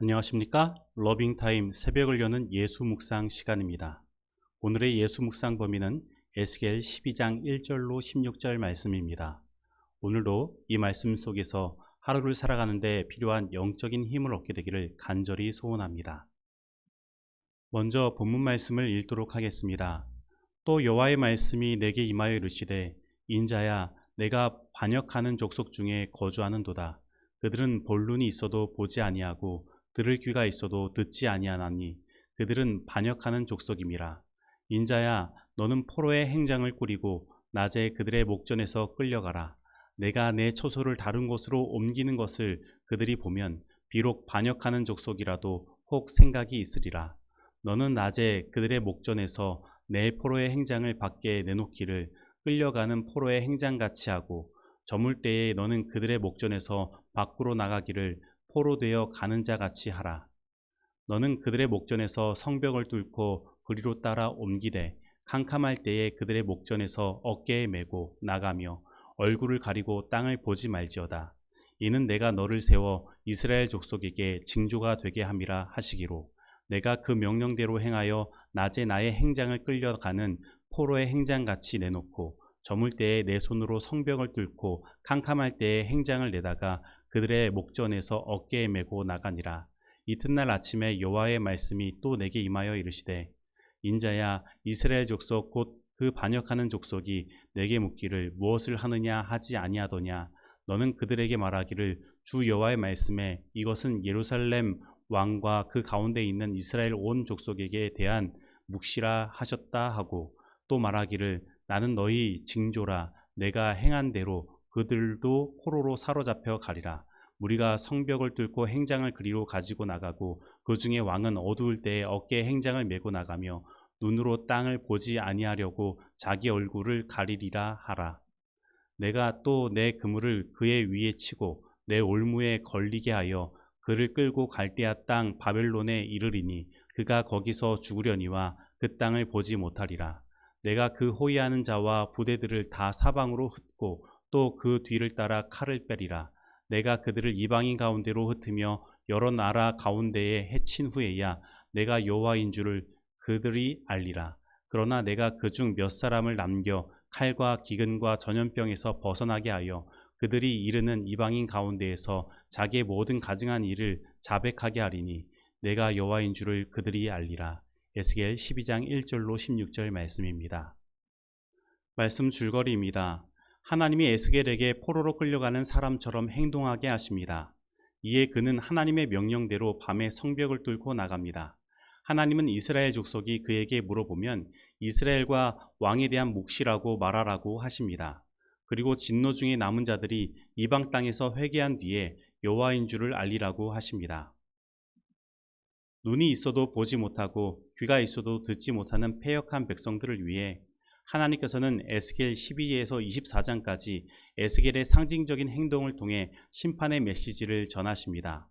안녕하십니까? 러빙타임 새벽을 여는 예수 묵상 시간입니다. 오늘의 예수 묵상 범위는 에스겔 12장 1절로 16절 말씀입니다. 오늘도 이 말씀 속에서 하루를 살아가는 데 필요한 영적인 힘을 얻게 되기를 간절히 소원합니다. 먼저 본문 말씀을 읽도록 하겠습니다. 또 여호와의 말씀이 내게 임하여 이르시되 인자야 내가 반역하는 족속 중에 거주하는도다. 그들은 볼 눈이 있어도 보지 아니하고 들을 귀가 있어도 듣지 아니하나니 그들은 반역하는 족속임이라. 인자야 너는 포로의 행장을 꾸리고 낮에 그들의 목전에서 끌려가라. 내가 내 처소를 다른 곳으로 옮기는 것을 그들이 보면 비록 반역하는 족속이라도 혹 생각이 있으리라. 너는 낮에 그들의 목전에서 내 포로의 행장을 밖에 내놓기를 끌려가는 포로의 행장같이 하고 저물 때에 너는 그들의 목전에서 밖으로 나가기를 포로 되어 가는 자 같이 하라. 너는 그들의 목전에서 성벽을 뚫고 그리로 따라 옮기되 캄캄할 때에 그들의 목전에서 어깨에 메고 나가며 얼굴을 가리고 땅을 보지 말지어다. 이는 내가 너를 세워 이스라엘 족속에게 징조가 되게 함이라 하시기로 내가 그 명령대로 행하여 낮에 나의 행장을 끌려가는 포로의 행장같이 내놓고 저물 때에 내 손으로 성벽을 뚫고 캄캄할 때에 행장을 내다가 그들의 목전에서 어깨에 메고 나가니라. 이튿날 아침에 여호와의 말씀이 또 내게 임하여 이르시되 인자야 이스라엘 족속 곧 그 반역하는 족속이 내게 묻기를 무엇을 하느냐 하지 아니하더냐. 너는 그들에게 말하기를 주 여호와의 말씀에 이것은 예루살렘 왕과 그 가운데 있는 이스라엘 온 족속에게 대한 묵시라 하셨다 하고 또 말하기를 나는 너희 징조라. 내가 행한 대로 그들도 포로로 사로잡혀 가리라. 무리가 성벽을 뚫고 행장을 그리로 가지고 나가고 그 중에 왕은 어두울 때에 어깨에 행장을 메고 나가며 눈으로 땅을 보지 아니하려고 자기 얼굴을 가리리라 하라. 내가 또 내 그물을 그의 위에 치고 내 올무에 걸리게 하여 그를 끌고 갈대아 땅 바벨론에 이르리니 그가 거기서 죽으려니와 그 땅을 보지 못하리라. 내가 그 호위하는 자와 부대들을 다 사방으로 흩고 또 그 뒤를 따라 칼을 빼리라. 내가 그들을 이방인 가운데로 흩으며 여러 나라 가운데에 해친 후에야 내가 여호와인 줄을 그들이 알리라. 그러나 내가 그중 몇 사람을 남겨 칼과 기근과 전염병에서 벗어나게 하여 그들이 이르는 이방인 가운데에서 자기의 모든 가증한 일을 자백하게 하리니 내가 여호와인 줄을 그들이 알리라. 에스겔 12장 1절로 16절 말씀입니다. 말씀 줄거리입니다. 하나님이 에스겔에게 포로로 끌려가는 사람처럼 행동하게 하십니다. 이에 그는 하나님의 명령대로 밤에 성벽을 뚫고 나갑니다. 하나님은 이스라엘 족속이 그에게 물어보면 이스라엘과 왕에 대한 묵시라고 말하라고 하십니다. 그리고 진노 중에 남은 자들이 이방 땅에서 회개한 뒤에 여호와인 줄을 알리라고 하십니다. 눈이 있어도 보지 못하고 귀가 있어도 듣지 못하는 패역한 백성들을 위해 하나님께서는 에스겔 12에서 24장까지 에스겔의 상징적인 행동을 통해 심판의 메시지를 전하십니다.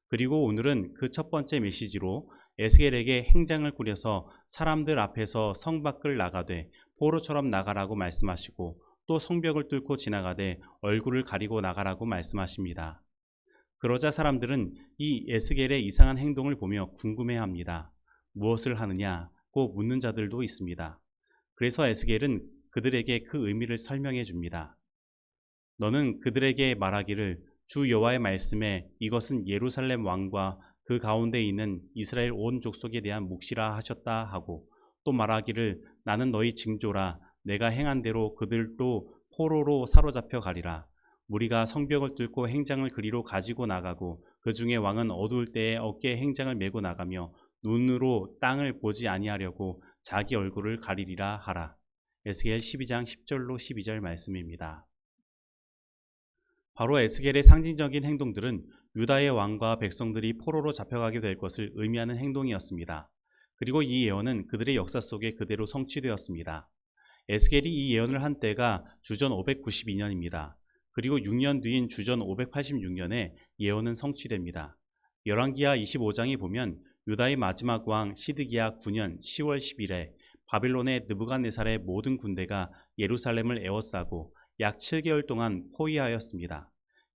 그리고 오늘은 그 첫 번째 메시지로 에스겔에게 행장을 꾸려서 사람들 앞에서 성 밖을 나가되 포로처럼 나가라고 말씀하시고 또 성벽을 뚫고 지나가되 얼굴을 가리고 나가라고 말씀하십니다. 그러자 사람들은 이 에스겔의 이상한 행동을 보며 궁금해합니다. 무엇을 하느냐고 묻는 자들도 있습니다. 그래서 에스겔은 그들에게 그 의미를 설명해 줍니다. 너는 그들에게 말하기를 주 여호와의 말씀에 이것은 예루살렘 왕과 그 가운데 있는 이스라엘 온 족속에 대한 묵시라 하셨다 하고 또 말하기를 나는 너희 징조라. 내가 행한 대로 그들도 포로로 사로잡혀 가리라. 무리가 성벽을 뚫고 행장을 그리로 가지고 나가고 그 중에 왕은 어두울 때에 어깨에 행장을 메고 나가며 눈으로 땅을 보지 아니하려고 자기 얼굴을 가리리라 하라. 에스겔 12장 10절로 12절 말씀입니다. 바로 에스겔의 상징적인 행동들은 유다의 왕과 백성들이 포로로 잡혀가게 될 것을 의미하는 행동이었습니다. 그리고 이 예언은 그들의 역사 속에 그대로 성취되었습니다. 에스겔이 이 예언을 한 때가 주전 592년입니다. 그리고 6년 뒤인 주전 586년에 예언은 성취됩니다. 열왕기하 25장에 보면 유다의 마지막 왕 시드기야 9년 10월 10일에 바빌론의 느부갓네살의 모든 군대가 예루살렘을 에워싸고 약 7개월 동안 포위하였습니다.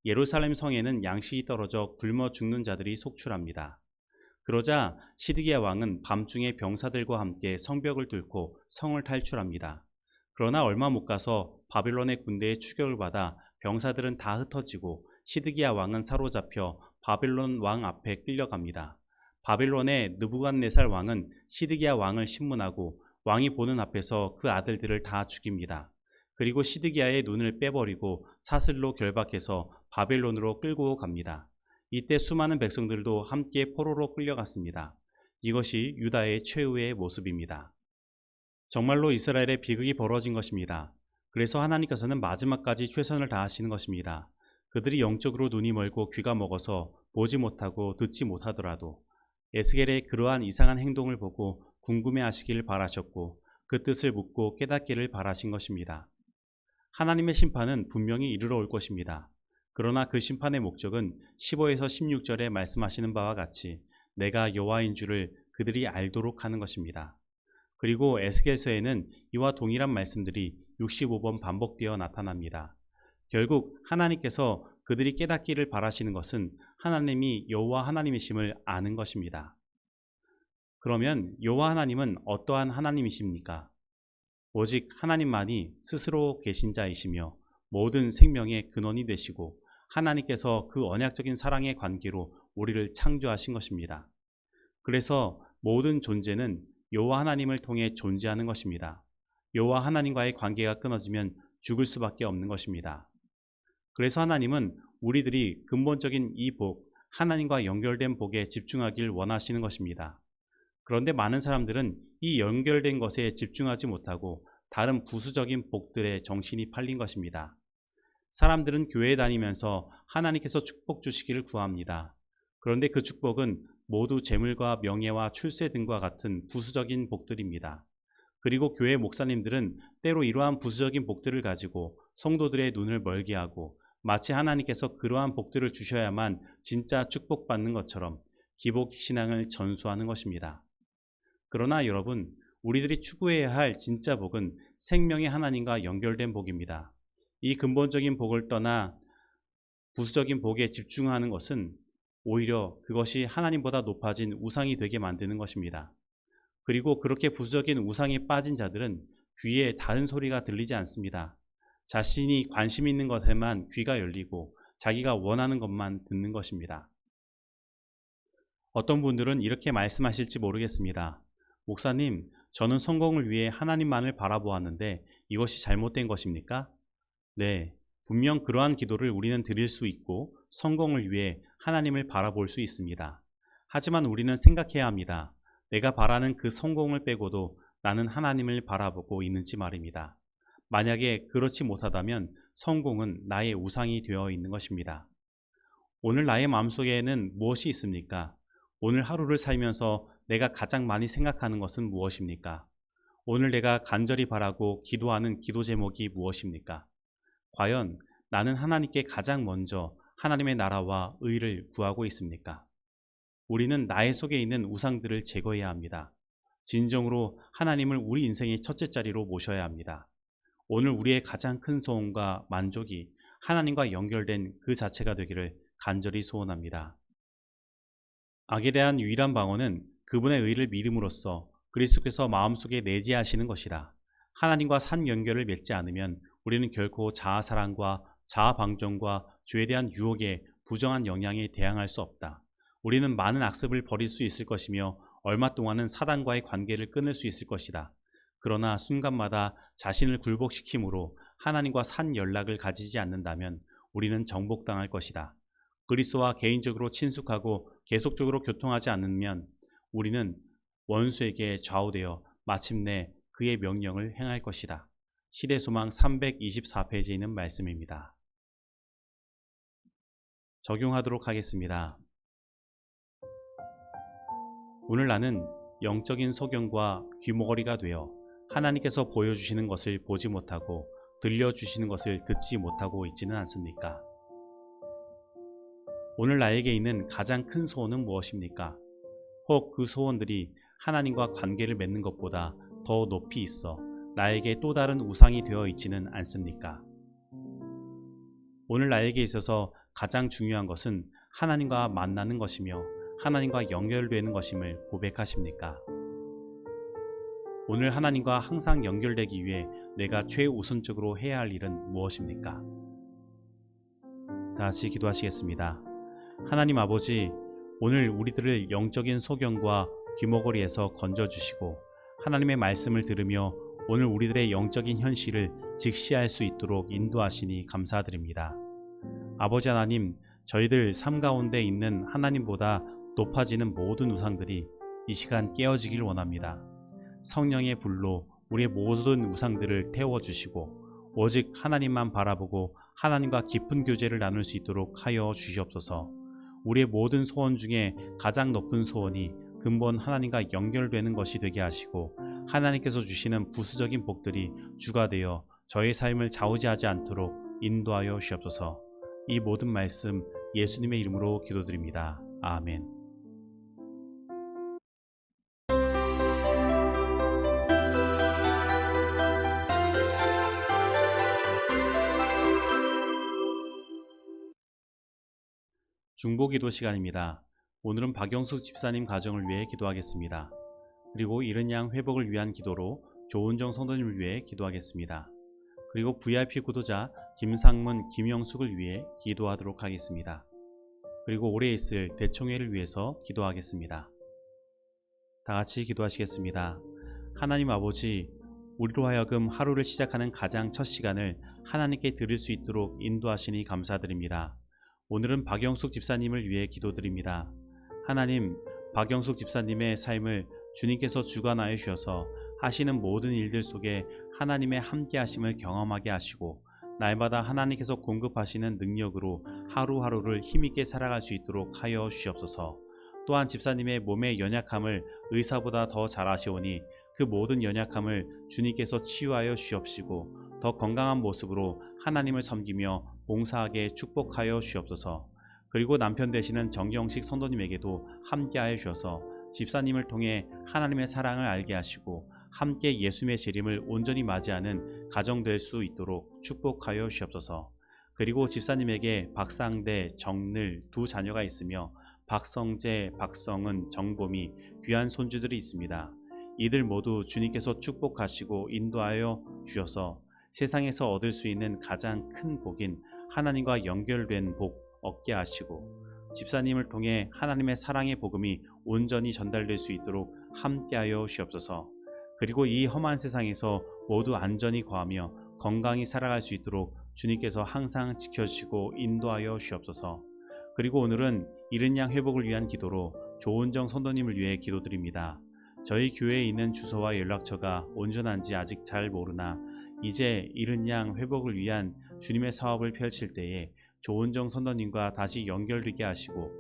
예루살렘 성에는 양식이 떨어져 굶어 죽는 자들이 속출합니다. 그러자 시드기야 왕은 밤중에 병사들과 함께 성벽을 뚫고 성을 탈출합니다. 그러나 얼마 못 가서 바빌론의 군대의 추격을 받아 병사들은 다 흩어지고 시드기야 왕은 사로잡혀 바빌론 왕 앞에 끌려갑니다. 바빌론의 느부갓네살 왕은 시드기야 왕을 신문하고 왕이 보는 앞에서 그 아들들을 다 죽입니다. 그리고 시드기야의 눈을 빼버리고 사슬로 결박해서 바빌론으로 끌고 갑니다. 이때 수많은 백성들도 함께 포로로 끌려갔습니다. 이것이 유다의 최후의 모습입니다. 정말로 이스라엘의 비극이 벌어진 것입니다. 그래서 하나님께서는 마지막까지 최선을 다하시는 것입니다. 그들이 영적으로 눈이 멀고 귀가 먹어서 보지 못하고 듣지 못하더라도 에스겔의 그러한 이상한 행동을 보고 궁금해하시길 바라셨고 그 뜻을 묻고 깨닫기를 바라신 것입니다. 하나님의 심판은 분명히 이르러 올 것입니다. 그러나 그 심판의 목적은 15에서 16절에 말씀하시는 바와 같이 내가 여호와인 줄을 그들이 알도록 하는 것입니다. 그리고 에스겔서에는 이와 동일한 말씀들이 65번 반복되어 나타납니다. 결국 하나님께서 그들이 깨닫기를 바라시는 것은 하나님이 여호와 하나님이심을 아는 것입니다. 그러면 여호와 하나님은 어떠한 하나님이십니까? 오직 하나님만이 스스로 계신 자이시며 모든 생명의 근원이 되시고 하나님께서 그 언약적인 사랑의 관계로 우리를 창조하신 것입니다. 그래서 모든 존재는 여호와 하나님을 통해 존재하는 것입니다. 여호와 하나님과의 관계가 끊어지면 죽을 수밖에 없는 것입니다. 그래서 하나님은 우리들이 근본적인 이 복, 하나님과 연결된 복에 집중하길 원하시는 것입니다. 그런데 많은 사람들은 이 연결된 것에 집중하지 못하고 다른 부수적인 복들에 정신이 팔린 것입니다. 사람들은 교회에 다니면서 하나님께서 축복 주시기를 구합니다. 그런데 그 축복은 모두 재물과 명예와 출세 등과 같은 부수적인 복들입니다. 그리고 교회 목사님들은 때로 이러한 부수적인 복들을 가지고 성도들의 눈을 멀게 하고 마치 하나님께서 그러한 복들을 주셔야만 진짜 축복받는 것처럼 기복 신앙을 전수하는 것입니다. 그러나 여러분, 우리들이 추구해야 할 진짜 복은 생명의 하나님과 연결된 복입니다. 이 근본적인 복을 떠나 부수적인 복에 집중하는 것은 오히려 그것이 하나님보다 높아진 우상이 되게 만드는 것입니다. 그리고 그렇게 부수적인 우상에 빠진 자들은 귀에 다른 소리가 들리지 않습니다. 자신이 관심 있는 것에만 귀가 열리고 자기가 원하는 것만 듣는 것입니다. 어떤 분들은 이렇게 말씀하실지 모르겠습니다. 목사님, 저는 성공을 위해 하나님만을 바라보았는데 이것이 잘못된 것입니까? 네, 분명 그러한 기도를 우리는 드릴 수 있고 성공을 위해 하나님을 바라볼 수 있습니다. 하지만 우리는 생각해야 합니다. 내가 바라는 그 성공을 빼고도 나는 하나님을 바라보고 있는지 말입니다. 만약에 그렇지 못하다면 성공은 나의 우상이 되어 있는 것입니다. 오늘 나의 마음속에는 무엇이 있습니까? 오늘 하루를 살면서 내가 가장 많이 생각하는 것은 무엇입니까? 오늘 내가 간절히 바라고 기도하는 기도 제목이 무엇입니까? 과연 나는 하나님께 가장 먼저 하나님의 나라와 의를 구하고 있습니까? 우리는 나의 속에 있는 우상들을 제거해야 합니다. 진정으로 하나님을 우리 인생의 첫째 자리로 모셔야 합니다. 오늘 우리의 가장 큰 소원과 만족이 하나님과 연결된 그 자체가 되기를 간절히 소원합니다. 악에 대한 유일한 방어는 그분의 의를 믿음으로써 그리스도께서 마음속에 내재하시는 것이라. 하나님과 산 연결을 맺지 않으면 우리는 결코 자아사랑과 자아방종과 죄에 대한 유혹에 부정한 영향에 대항할 수 없다. 우리는 많은 악습을 버릴 수 있을 것이며 얼마 동안은 사단과의 관계를 끊을 수 있을 것이다. 그러나 순간마다 자신을 굴복시킴으로 하나님과 산 연락을 가지지 않는다면 우리는 정복당할 것이다. 그리스도와 개인적으로 친숙하고 계속적으로 교통하지 않으면 우리는 원수에게 좌우되어 마침내 그의 명령을 행할 것이다. 시대소망 324페이지에 있는 말씀입니다. 적용하도록 하겠습니다. 오늘 나는 영적인 소경과 귀머거리가 되어 하나님께서 보여주시는 것을 보지 못하고 들려주시는 것을 듣지 못하고 있지는 않습니까? 오늘 나에게 있는 가장 큰 소원은 무엇입니까? 혹 그 소원들이 하나님과 관계를 맺는 것보다 더 높이 있어 나에게 또 다른 우상이 되어 있지는 않습니까? 오늘 나에게 있어서 가장 중요한 것은 하나님과 만나는 것이며 하나님과 연결되는 것임을 고백하십니까? 오늘 하나님과 항상 연결되기 위해 내가 최우선적으로 해야 할 일은 무엇입니까? 다시 기도하시겠습니다. 하나님 아버지, 오늘 우리들을 영적인 소경과 귀머거리에서 건져주시고 하나님의 말씀을 들으며 오늘 우리들의 영적인 현실을 직시할 수 있도록 인도하시니 감사드립니다. 아버지 하나님, 저희들 삶 가운데 있는 하나님보다 높아지는 모든 우상들이 이 시간 깨어지길 원합니다. 성령의 불로 우리의 모든 우상들을 태워주시고 오직 하나님만 바라보고 하나님과 깊은 교제를 나눌 수 있도록 하여 주시옵소서. 우리의 모든 소원 중에 가장 높은 소원이 근본 하나님과 연결되는 것이 되게 하시고 하나님께서 주시는 부수적인 복들이 주가 되어 저의 삶을 좌우지하지 않도록 인도하여 주시옵소서. 이 모든 말씀 예수님의 이름으로 기도드립니다. 아멘. 중보기도 시간입니다. 오늘은 박영숙 집사님 가정을 위해 기도하겠습니다. 그리고 이른 양 회복을 위한 기도로 조은정 성도님을 위해 기도하겠습니다. 그리고 VIP 구도자 김상문, 김영숙을 위해 기도하도록 하겠습니다. 그리고 올해 있을 대총회를 위해서 기도하겠습니다. 다 같이 기도하시겠습니다. 하나님 아버지, 우리로 하여금 하루를 시작하는 가장 첫 시간을 하나님께 드릴 수 있도록 인도하시니 감사드립니다. 오늘은 박영숙 집사님을 위해 기도드립니다. 하나님, 박영숙 집사님의 삶을 주님께서 주관하여 주셔서 하시는 모든 일들 속에 하나님의 함께 하심을 경험하게 하시고 날마다 하나님께서 공급하시는 능력으로 하루하루를 힘있게 살아갈 수 있도록 하여 주시옵소서. 또한 집사님의 몸의 연약함을 의사보다 더 잘 아시오니 그 모든 연약함을 주님께서 치유하여 주시옵시고 더 건강한 모습으로 하나님을 섬기며 봉사하게 축복하여 주시옵소서. 그리고 남편 되시는 정경식 성도님에게도 함께하여 주셔서 집사님을 통해 하나님의 사랑을 알게 하시고 함께 예수님의 재림을 온전히 맞이하는 가정 될 수 있도록 축복하여 주시옵소서. 그리고 집사님에게 박상대, 정늘 두 자녀가 있으며 박성재, 박성은, 정봄이 귀한 손주들이 있습니다. 이들 모두 주님께서 축복하시고 인도하여 주셔서 세상에서 얻을 수 있는 가장 큰 복인 하나님과 연결된 복 얻게 하시고 집사님을 통해 하나님의 사랑의 복음이 온전히 전달될 수 있도록 함께하여 주시옵소서. 그리고 이 험한 세상에서 모두 안전히 거하며 건강히 살아갈 수 있도록 주님께서 항상 지켜주시고 인도하여 주시옵소서. 그리고 오늘은 이른 양 회복을 위한 기도로 조은정 성도님을 위해 기도드립니다. 저희 교회에 있는 주소와 연락처가 온전한지 아직 잘 모르나 이제 이른 양 회복을 위한 주님의 사업을 펼칠 때에 조은정 선도님과 다시 연결되게 하시고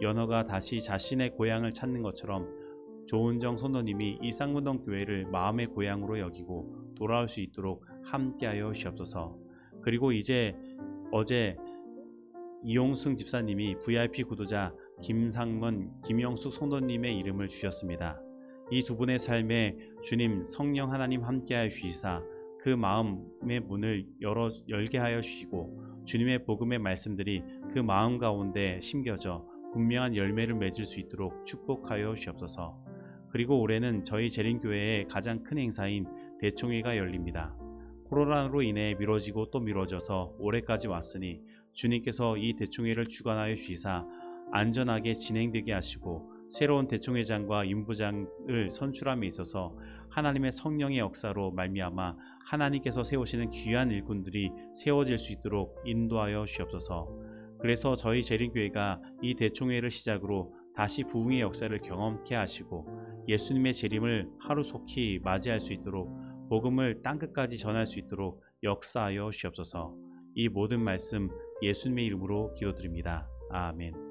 연어가 다시 자신의 고향을 찾는 것처럼 조은정 선도님이 이 쌍문동 교회를 마음의 고향으로 여기고 돌아올 수 있도록 함께하여 주시옵소서. 그리고 이제 어제 이용승 집사님이 VIP 구도자 김상문, 김영숙 성도님의 이름을 주셨습니다. 이 두 분의 삶에 주님 성령 하나님 함께하여 주시사 그 마음의 문을 열게 하여 주시고 주님의 복음의 말씀들이 그 마음 가운데 심겨져 분명한 열매를 맺을 수 있도록 축복하여 주시옵소서. 그리고 올해는 저희 재림교회의 가장 큰 행사인 대총회가 열립니다. 코로나로 인해 미뤄지고 또 미뤄져서 올해까지 왔으니 주님께서 이 대총회를 주관하여 주시사 안전하게 진행되게 하시고 새로운 대총회장과 임부장을 선출함에 있어서 하나님의 성령의 역사로 말미암아 하나님께서 세우시는 귀한 일꾼들이 세워질 수 있도록 인도하여 주시옵소서. 그래서 저희 재림교회가 이 대총회를 시작으로 다시 부흥의 역사를 경험케 하시고 예수님의 재림을 하루속히 맞이할 수 있도록 복음을 땅끝까지 전할 수 있도록 역사하여 주시옵소서. 이 모든 말씀 예수님의 이름으로 기도드립니다. 아멘.